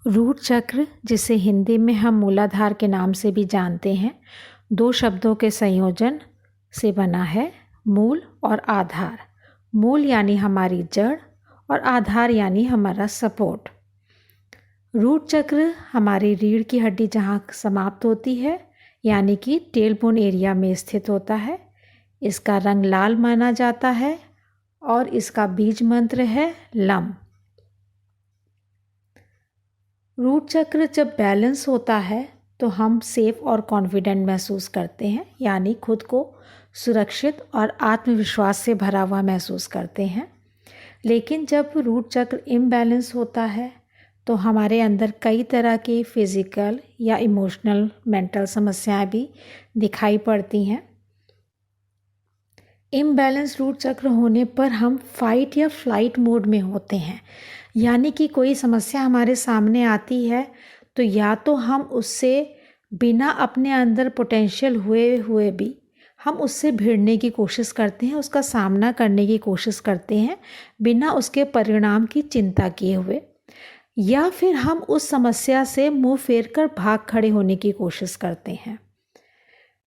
Root चक्र, जिसे हिंदी में हम मूलाधार के नाम से भी जानते हैं, दो शब्दों के संयोजन से बना है, मूल और आधार। मूल यानी हमारी जड़ और आधार यानी हमारा सपोर्ट। रूट चक्र हमारी रीढ़ की हड्डी जहाँ समाप्त होती है यानी कि टेलबोन एरिया में स्थित होता है। इसका रंग लाल माना जाता है और इसका बीज मंत्र है लम। रूट चक्र जब बैलेंस होता है तो हम सेफ और कॉन्फिडेंट महसूस करते हैं, यानी खुद को सुरक्षित और आत्मविश्वास से भरा हुआ महसूस करते हैं। लेकिन जब रूट चक्र इम्बैलेंस होता है तो हमारे अंदर कई तरह की फिज़िकल या इमोशनल मेंटल समस्याएं भी दिखाई पड़ती हैं। इम्बैलेंस रूट चक्र होने पर हम फाइट या फ्लाइट मोड में होते हैं, यानी कि कोई समस्या हमारे सामने आती है तो या तो हम उससे बिना अपने अंदर पोटेंशियल हुए भी हम उससे भिड़ने की कोशिश करते हैं, उसका सामना करने की कोशिश करते हैं बिना उसके परिणाम की चिंता किए हुए, या फिर हम उस समस्या से मुंह फेर कर भाग खड़े होने की कोशिश करते हैं।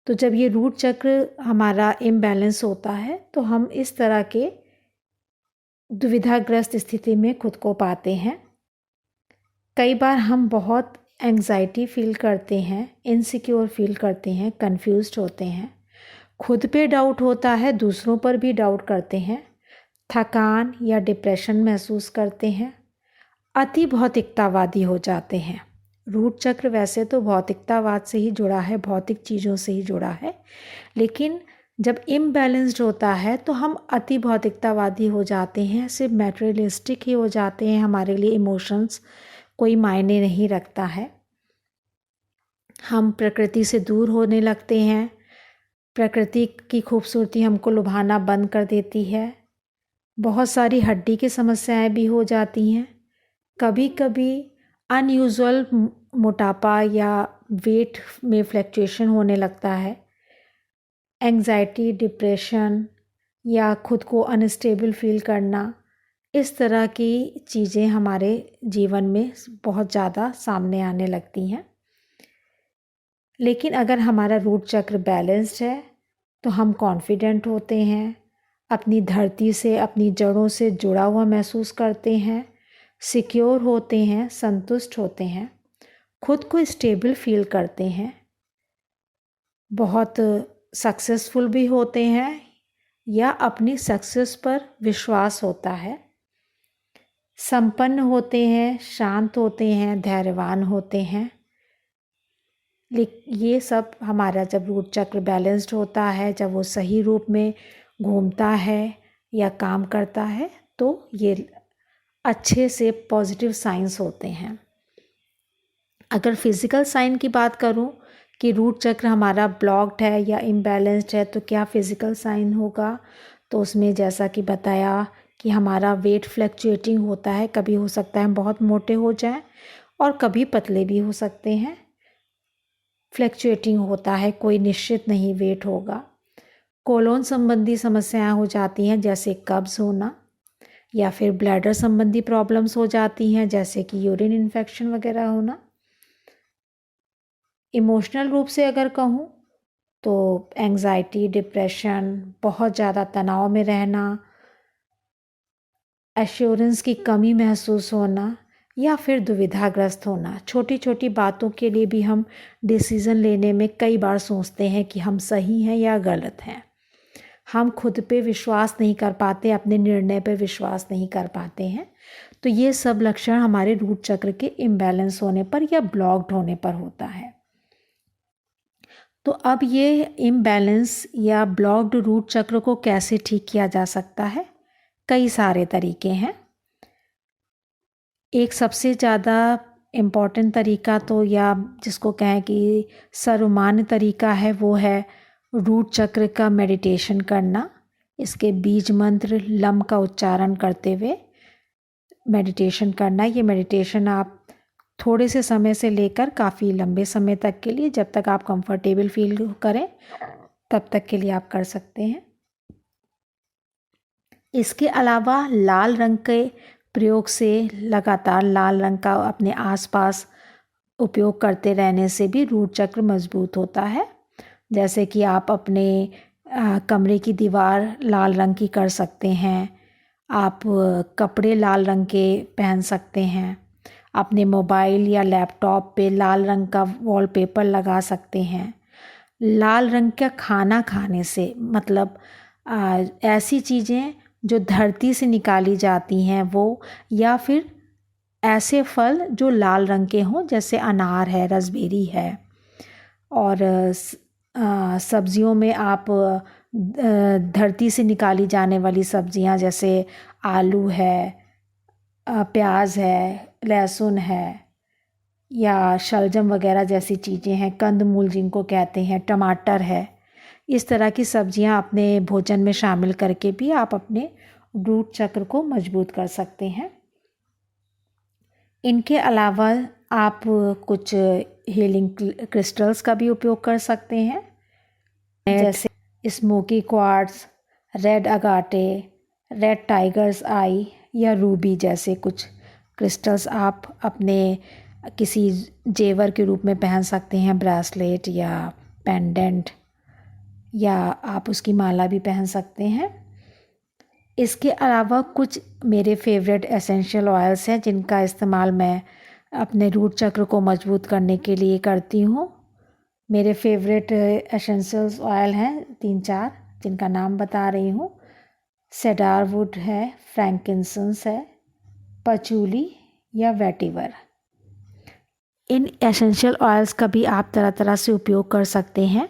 तो जब ये रूट चक्र हमारा इम्बैलेंस होता है तो हम इस तरह के दुविधाग्रस्त स्थिति में खुद को पाते हैं। कई बार हम बहुत एंग्जाइटी फील करते हैं, इनसिक्योर फील करते हैं, कंफ्यूज्ड होते हैं, खुद पे डाउट होता है, दूसरों पर भी डाउट करते हैं, थकान या डिप्रेशन महसूस करते हैं, अति भौतिकतावादी हो जाते हैं। रूट चक्र वैसे तो भौतिकतावाद से ही जुड़ा है, भौतिक चीज़ों से ही जुड़ा है, लेकिन जब इम्बैलेंस्ड होता है तो हम अति भौतिकतावादी हो जाते हैं, सिर्फ मैटेरियलिस्टिक ही हो जाते हैं। हमारे लिए इमोशंस कोई मायने नहीं रखता है। हम प्रकृति से दूर होने लगते हैं, प्रकृति की खूबसूरती हमको लुभाना बंद कर देती है। बहुत सारी हड्डी की समस्याएं भी हो जाती हैं। कभी कभी अनयूजुअल मोटापा या वेट में फ्लक्चुएशन होने लगता है। एंग्जाइटी, डिप्रेशन या खुद को अनस्टेबल फील करना, इस तरह की चीज़ें हमारे जीवन में बहुत ज़्यादा सामने आने लगती हैं। लेकिन अगर हमारा रूट चक्र बैलेंस्ड है तो हम कॉन्फिडेंट होते हैं, अपनी धरती से, अपनी जड़ों से जुड़ा हुआ महसूस करते हैं, सिक्योर होते हैं, संतुष्ट होते हैं, खुद को स्टेबल फील करते हैं, बहुत सक्सेसफुल भी होते हैं या अपनी सक्सेस पर विश्वास होता है, संपन्न होते हैं, शांत होते हैं, धैर्यवान होते हैं। ये सब हमारा जब रूट चक्र बैलेंस्ड होता है, जब वो सही रूप में घूमता है या काम करता है, तो ये अच्छे से पॉजिटिव साइंस होते हैं। अगर फिज़िकल साइन की बात करूं कि रूट चक्र हमारा ब्लॉक्ड है या इम्बैलेंस्ड है तो क्या फिज़िकल साइन होगा, तो उसमें जैसा कि बताया कि हमारा वेट फ्लक्चुएटिंग होता है। कभी हो सकता है हम बहुत मोटे हो जाएं और कभी पतले भी हो सकते हैं। फ्लक्चुएटिंग होता है, कोई निश्चित नहीं वेट होगा। कोलोन संबंधी समस्याएं हो जाती हैं, जैसे कब्ज़ होना, या फिर ब्लैडर संबंधी प्रॉब्लम्स हो जाती हैं, जैसे कि यूरिन इन्फेक्शन वगैरह होना। इमोशनल रूप से अगर कहूँ तो एंग्जाइटी, डिप्रेशन, बहुत ज़्यादा तनाव में रहना, एश्योरेंस की कमी महसूस होना या फिर दुविधाग्रस्त होना। छोटी छोटी बातों के लिए भी हम डिसीज़न लेने में कई बार सोचते हैं कि हम सही हैं या गलत हैं। हम खुद पे विश्वास नहीं कर पाते, अपने निर्णय पे विश्वास नहीं कर पाते हैं। तो ये सब लक्षण हमारे रूट चक्र के इम्बैलेंस होने पर या ब्लॉक्ड होने पर होता है। तो अब ये इम्बैलेंस या ब्लॉक्ड रूट चक्र को कैसे ठीक किया जा सकता है? कई सारे तरीके हैं। एक सबसे ज़्यादा इम्पॉर्टेंट तरीका तो, या जिसको कहें कि सर्वमान्य तरीका है, वो है रूट चक्र का मेडिटेशन करना। इसके बीज मंत्र लम का उच्चारण करते हुए मेडिटेशन करना। ये मेडिटेशन आप थोड़े से समय से लेकर काफ़ी लंबे समय तक के लिए, जब तक आप कंफर्टेबल फील करें तब तक के लिए आप कर सकते हैं। इसके अलावा लाल रंग के प्रयोग से लगातार लाल रंग का अपने आसपास उपयोग करते रहने से भी रूट चक्र मजबूत होता है। जैसे कि आप अपने कमरे की दीवार लाल रंग की कर सकते हैं, आप कपड़े लाल रंग के पहन सकते हैं, अपने मोबाइल या लैपटॉप पे लाल रंग का वॉलपेपर लगा सकते हैं। लाल रंग का खाना खाने से मतलब ऐसी चीज़ें जो धरती से निकाली जाती हैं वो, या फिर ऐसे फल जो लाल रंग के हों जैसे अनार है, रसबेरी है। और सब्जियों में आप धरती से निकाली जाने वाली सब्जियां जैसे आलू है, प्याज है, लहसुन है, या शलजम वगैरह जैसी चीज़ें हैं, कंदमूल जिनको कहते हैं, टमाटर है। इस तरह की सब्जियां अपने भोजन में शामिल करके भी आप अपने रूट चक्र को मजबूत कर सकते हैं। इनके अलावा आप कुछ हीलिंग क्रिस्टल्स का भी उपयोग कर सकते हैं, जैसे smoky quartz, red अगाटे, red tigers आई या रूबी जैसे कुछ क्रिस्टल्स आप अपने किसी जेवर के रूप में पहन सकते हैं, ब्रेसलेट या पेंडेंट, या आप उसकी माला भी पहन सकते हैं। इसके अलावा कुछ मेरे फेवरेट एसेंशियल ऑयल्स हैं जिनका इस्तेमाल मैं अपने रूट चक्र को मजबूत करने के लिए करती हूँ। मेरे फेवरेट एसेंशियल ऑयल हैं 3-4 जिनका नाम बता रही हूँ। सेडारवुड है, फ्रैंकिंसेंस है, पचूली या वेटिवर। इन एसेंशियल ऑयल्स का भी आप तरह तरह से उपयोग कर सकते हैं।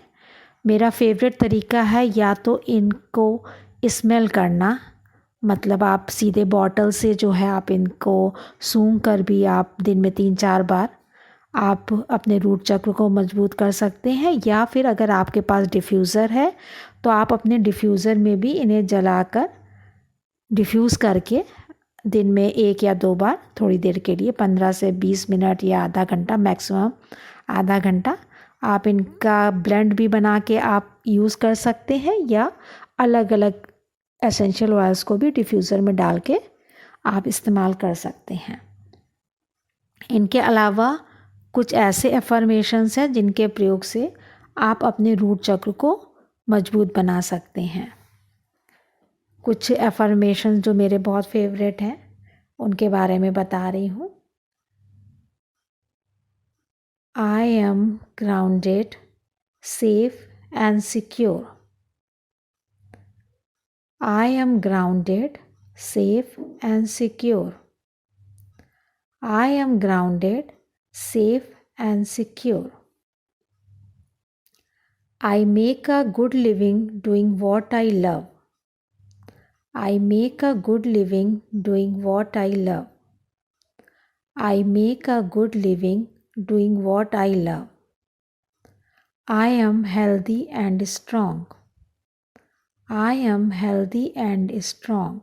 मेरा फेवरेट तरीका है या तो इनको स्मेल करना, मतलब आप सीधे बॉटल से जो है आप इनको सूंघ कर भी आप दिन में 3-4 बार आप अपने रूट चक्र को मजबूत कर सकते हैं। या फिर अगर आपके पास डिफ्यूज़र है तो आप अपने डिफ्यूज़र में भी इन्हें जलाकर डिफ्यूज़ करके दिन में 1 या 2 बार थोड़ी देर के लिए 15 से 20 मिनट या आधा घंटा, मैक्सिमम आधा घंटा, आप इनका ब्लेंड भी बना के आप यूज़ कर सकते हैं, या अलग अलग एसेंशियल ऑयल्स को भी डिफ्यूज़र में डाल के आप इस्तेमाल कर सकते हैं। इनके अलावा कुछ ऐसे एफर्मेशंस हैं जिनके प्रयोग से आप अपने रूट चक्र को मजबूत बना सकते हैं। कुछ एफर्मेशंस जो मेरे बहुत फेवरेट हैं उनके बारे में बता रही हूँ। I am grounded, safe and secure. I am grounded, safe and secure. I am grounded, safe and secure. I make a good living doing what I love. I make a good living doing what I love. I make a good living doing what I love. I am healthy and strong. I am healthy and strong.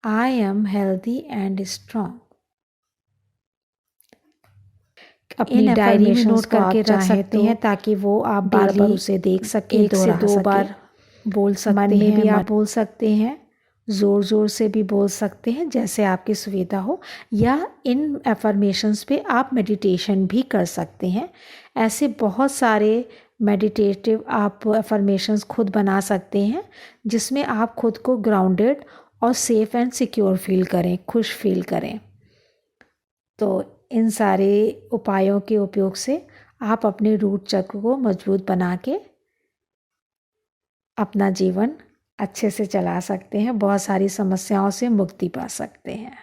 I am healthy and strong. अपनी diary में note करके रख सकते हैं ताकि वो आप बार बार उसे देख सकें, 1 से 2 बार बोल सकते हैं। मन में भी आप बोल सकते हैं, ज़ोर ज़ोर से भी बोल सकते हैं, जैसे आपकी सुविधा हो, या इन एफर्मेशंस पे आप मेडिटेशन भी कर सकते हैं। ऐसे बहुत सारे मेडिटेटिव आप एफर्मेशंस खुद बना सकते हैं जिसमें आप खुद को ग्राउंडेड और सेफ़ एंड सिक्योर फील करें, खुश फील करें। तो इन सारे उपायों के उपयोग से आप अपने रूट चक्र को मजबूत बना के अपना जीवन अच्छे से चला सकते हैं, बहुत सारी समस्याओं से मुक्ति पा सकते हैं।